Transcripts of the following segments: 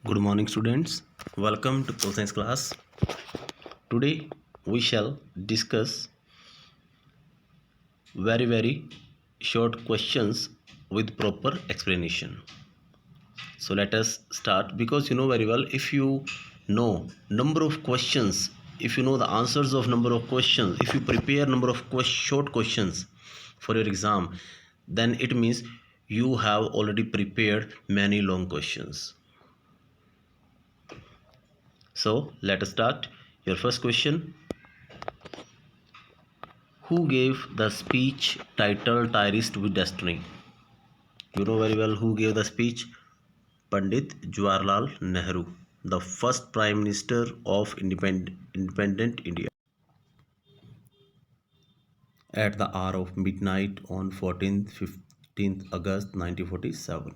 Good morning, students. Welcome to Pole Science class. Today we shall discuss very short questions with proper explanation. So let us start, because you know very well, if you know number of questions, if you know the answers of number of questions, if you prepare number of short questions for your exam, then it means you have already prepared many long questions. So let us start. Your first question: who gave the speech titled Tirist with Destiny? You know very well who gave the speech. Pandit Jawaharlal Nehru, the first Prime Minister of independent India, at the hour of midnight on 15th August 1947.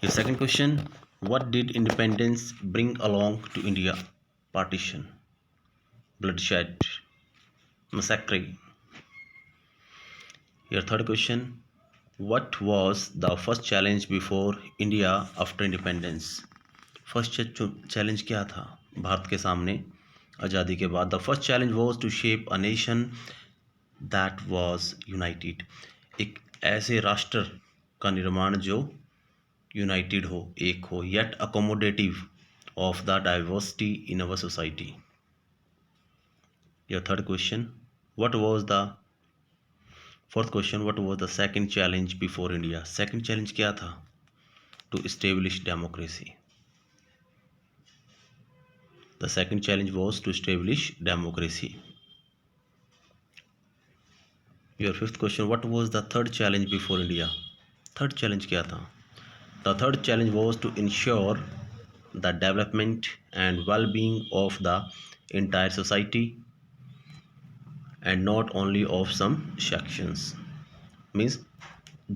Your second question: what did independence bring along to India? Partition, bloodshed, massacre. Your third question: what was the first challenge before India after independence? First challenge क्या था भारत के सामने आज़ादी के बाद? The first challenge was to shape a nation that was united, एक ऐसे राष्ट्र का निर्माण जो यूनाइटेड हो, एक हो, yet accommodative of the diversity in our society. Your third question: what was the fourth question: what was the second challenge before India? Second challenge क्या था? To establish democracy. The second challenge was to establish democracy. Your fifth question: what was the third challenge before India? Third challenge क्या था? The third challenge was to ensure the development and well-being of the entire society and not only of some sections. Means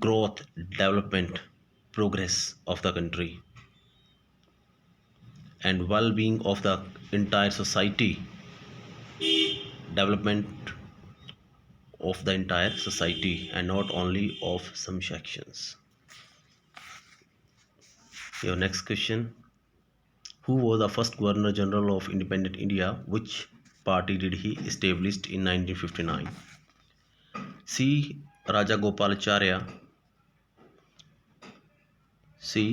growth, development, progress of the country and well-being of the entire society, development of the entire society and not only of some sections. Your next question: who was the first Governor General of independent India? Which party did he established in 1959? C. Rajagopalacharya. C.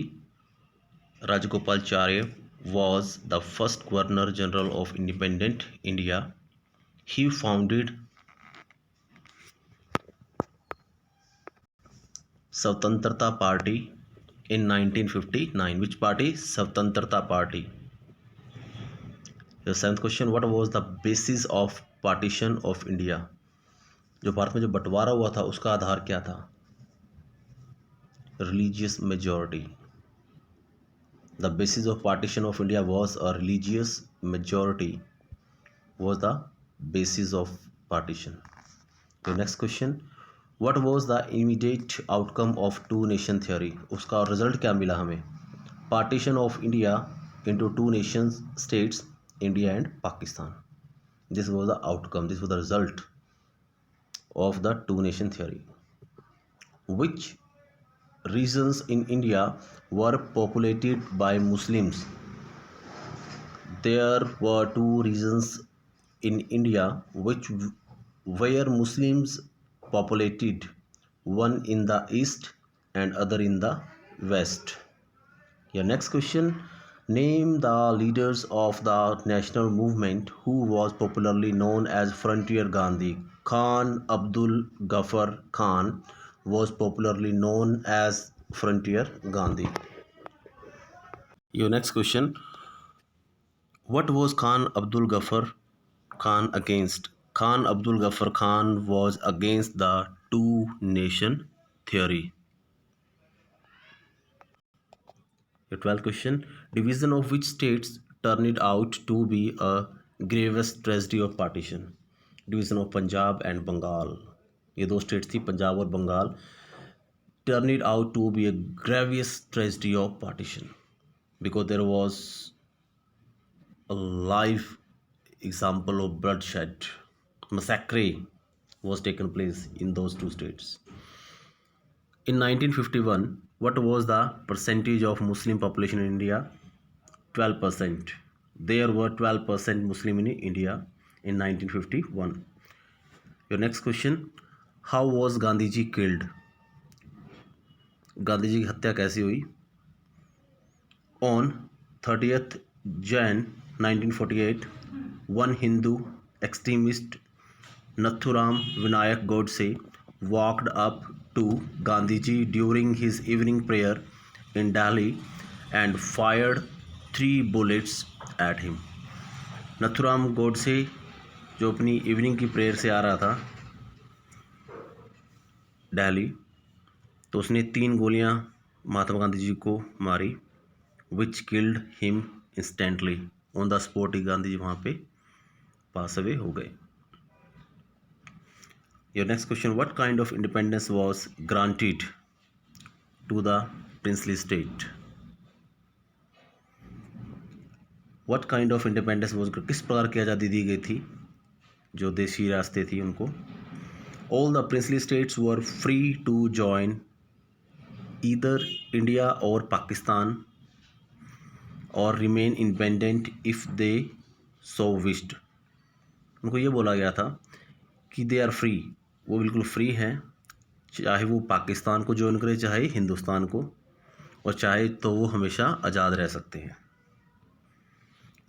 Rajagopalacharya was the first Governor General of independent India. He founded Swatantrata Party in 1959. Which party? Swatantrata Party. The seventh question: what was the basis of partition of India? जो भारत में जो बंटवारा हुआ था उसका आधार क्या था? Religious majority. The basis of partition of India was a religious majority. Was the basis of partition. The next question: what was the immediate outcome of two nation theory? उसका रिजल्ट क्या मिला हमें? Partition of India into two nation states, India and Pakistan. This was the outcome, this was the result of the two nation theory. Which regions in India were populated by Muslims? There were two regions in India which were Muslims populated, one in the east and other in the west. Your next question: name the leaders of the national movement who was popularly known as Frontier Gandhi. Khan Abdul Ghaffar Khan was popularly known as Frontier Gandhi. Your next question: what was Khan Abdul Ghaffar Khan against? Khan Abdul Ghaffar Khan was against the two nation theory. Your 12th question: division of which states turned out to be a grievous tragedy of partition? Division of Punjab and Bengal. ये दो states थी, पंजाब और Bengal. Turned out to be a grievous tragedy of partition because there was a live example of bloodshed, massacre was taken place in those two states. In 1951, What was the percentage of Muslim population in India? 12%. There were 12% Muslim in India in 1951. Your next question, how was Gandhi ji killed? Gandhi ji की हत्या कैसे हुई? On 30th Jan 1948, one Hindu extremist, Nathuram Vinayak Godse, walked up to Gandhiji during his evening prayer in Delhi and fired 3 bullets at him. Nathuram Godse जो अपनी evening की prayer से आ रहा था दिल्ली, तो उसने 3 गोलियां महात्मा गांधी जी को मारी, which killed him instantly. On the spot ही गांधी जी वहाँ पे पास अवे हो गए। Your next question, what kind of independence was granted to the princely state? What kind of independence was, किस प्रकार की आज़ादी दी गई थी जो देशी रास्ते थी उनको? All the princely states were free to join either India or Pakistan or remain independent if they so wished. उनको ये बोला गया था कि दे आर फ्री, वो बिल्कुल फ्री हैं, चाहे वो पाकिस्तान को ज्वाइन करे चाहे हिंदुस्तान को, और चाहे तो वो हमेशा आज़ाद रह सकते हैं।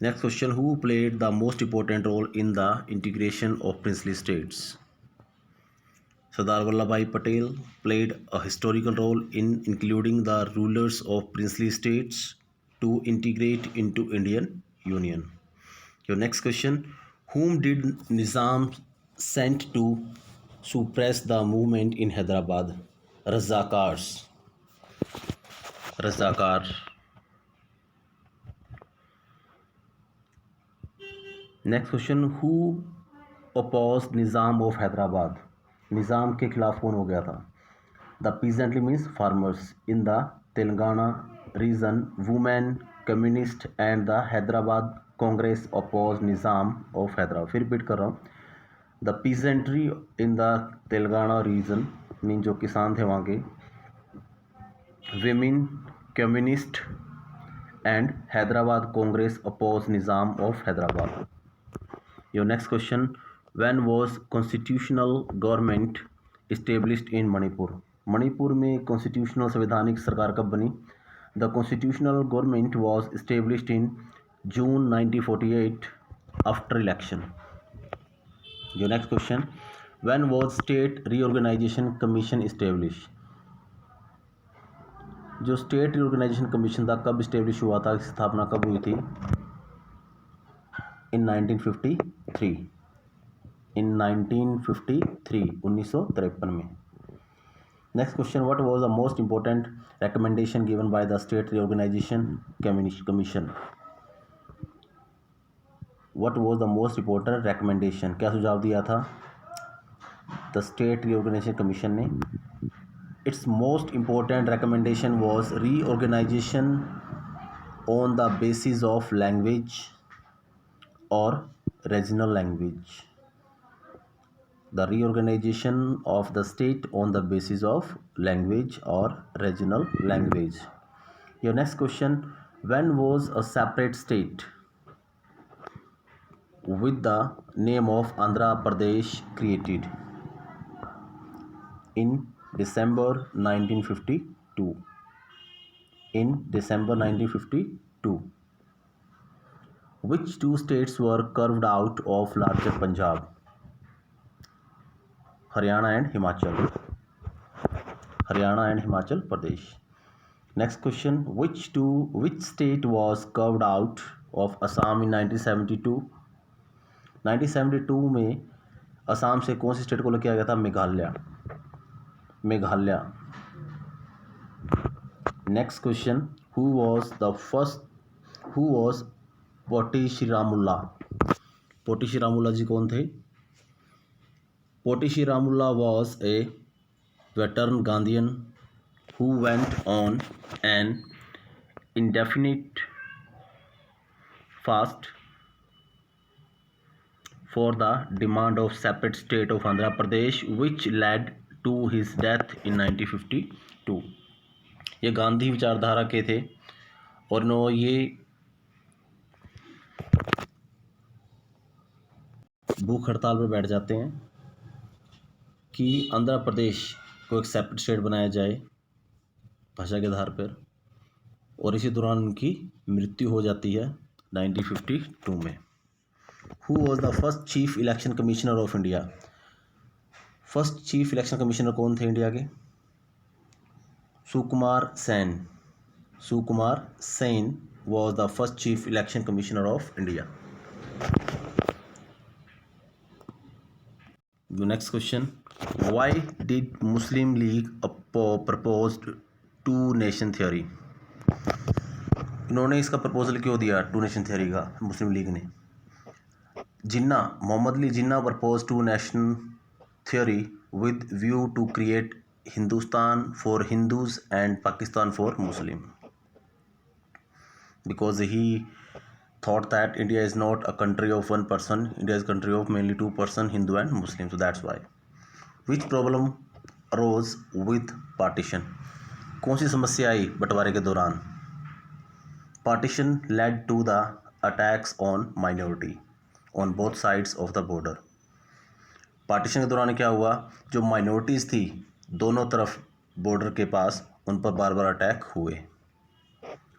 Next question, who played the most important role in the integration of princely states? Sardar Vallabh Bhai Patel played a historical role in including the rulers of princely states to integrate into Indian Union. Your next question, whom did Nizam sent to suppress the movement in Hyderabad? Razakars. Razakar. Next question, who opposed Nizam of Hyderabad? निज़ाम के खिलाफ कौन हो गया था? The peasantry means farmers in the Telangana region, women, communist and the Hyderabad Congress oppose Nizam of Hyderabad. फिर repeat कर रहा हूँ, the peasantry in the Telangana region mean जो किसान थे वहाँ के, women, communist and Hyderabad Congress oppose Nizam of Hyderabad. Your next question, when was constitutional government established in Manipur? Manipur में कॉन्स्टिट्यूशनल संवैधानिक सरकार कब बनी? The constitutional government was established in June 1948 after election. Your next question, when was state reorganization commission established? जो state reorganisation commission था कब establish हुआ था, इसकी स्थापना कब हुई थी? इन 1953। इन 1953, 1953 में। Next question, what was the most important recommendation given by the state reorganisation commission? What was the most important recommendation, क्या सुझाव दिया था द स्टेट रिओर्गेनाइजेशन कमीशन ने? It's most important recommendation was reorganisation on the basis of language और regional language. The reorganization of the state on the basis of language or regional language. Your next question, when was a separate state with the name of Andhra Pradesh created? In December 1952. In December 1952. Which two states were carved out of larger Punjab? Haryana and Himachal, Haryana and Himachal Pradesh. Next question, which state was carved out of Assam in 1972? 1972 में असम से कौन सी state को किया गया था? Meghalaya, Meghalaya. Next question, who was Poti Sriramulu? Poti Sriramulu ji कौन थे? Poti Shriramullah was a veteran Gandhian who went on an indefinite fast for the demand of separate state of Andhra Pradesh, which led to his death in 1952. ये गांधी विचारधारा के थे और इन्होंने ये भूख हड़ताल पर बैठ जाते हैं कि आंध्र प्रदेश को एक सेपरेट स्टेट बनाया जाए भाषा के आधार पर, और इसी दौरान उनकी मृत्यु हो जाती है 1952 में। Who was the first chief election commissioner of India? First chief election commissioner कौन थे इंडिया के? Sukumar Sen. Sukumar Sen was the first chief election commissioner of India. The next question, why did Muslim League proposed two nation theory? इन्होंने इसका proposal क्यों दिया to nation theory का Muslim League ने? Jinnah, Mohammad Ali Jinnah propose two nation theory with view to create Hindustan for Hindus and Pakistan for Muslim, because he thought that India is not a country of one person, India is a country of mainly two person, Hindu and Muslim, so that's why. Which problem arose with partition? कौन सी समस्या आई बंटवारे के दौरान? Partition led to the attacks on minority on both sides of the border. Partition के दौरान क्या हुआ, जो माइनॉरिटीज़ थी दोनों तरफ बॉर्डर के पास, उन पर बार बार अटैक हुए।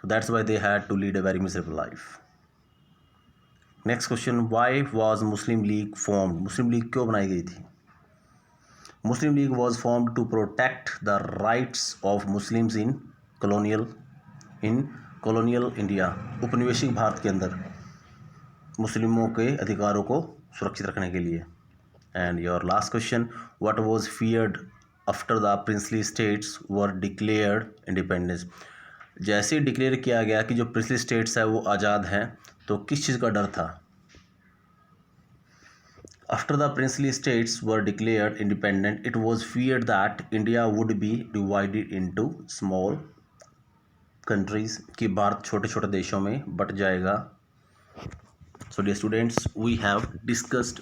That's why they had to lead a very miserable life. Next question, why was Muslim League formed? Muslim League क्यों बनाई गई थी? Muslim League was formed to protect the rights of Muslims in colonial India. उपनिवेशिक भारत के अंदर मुस्लिमों के अधिकारों को सुरक्षित रखने के लिए। And your last question, what was feared after the princely states were declared independence? जैसे डिक्लेयर किया गया कि जो प्रिंसली स्टेट्स है वो आज़ाद हैं, तो किस चीज़ का डर था? After the princely states were declared independent, it was feared that India would be divided into small countries, कि भारत छोटे छोटे देशों में बट जाएगा। So dear students, we have discussed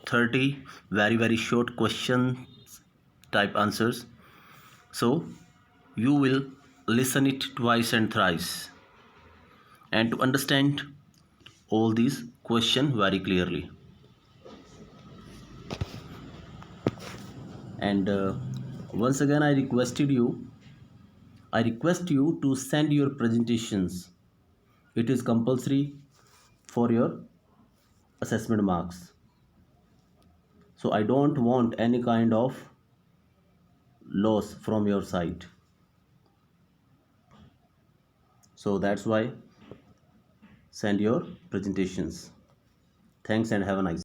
30 very short question type answers, so you will listen it twice and thrice and to understand all these question very clearly. And once again I request you to send your presentations. It is compulsory for your assessment marks, so I don't want any kind of loss from your side, so that's why send your presentations. Thanks and have a nice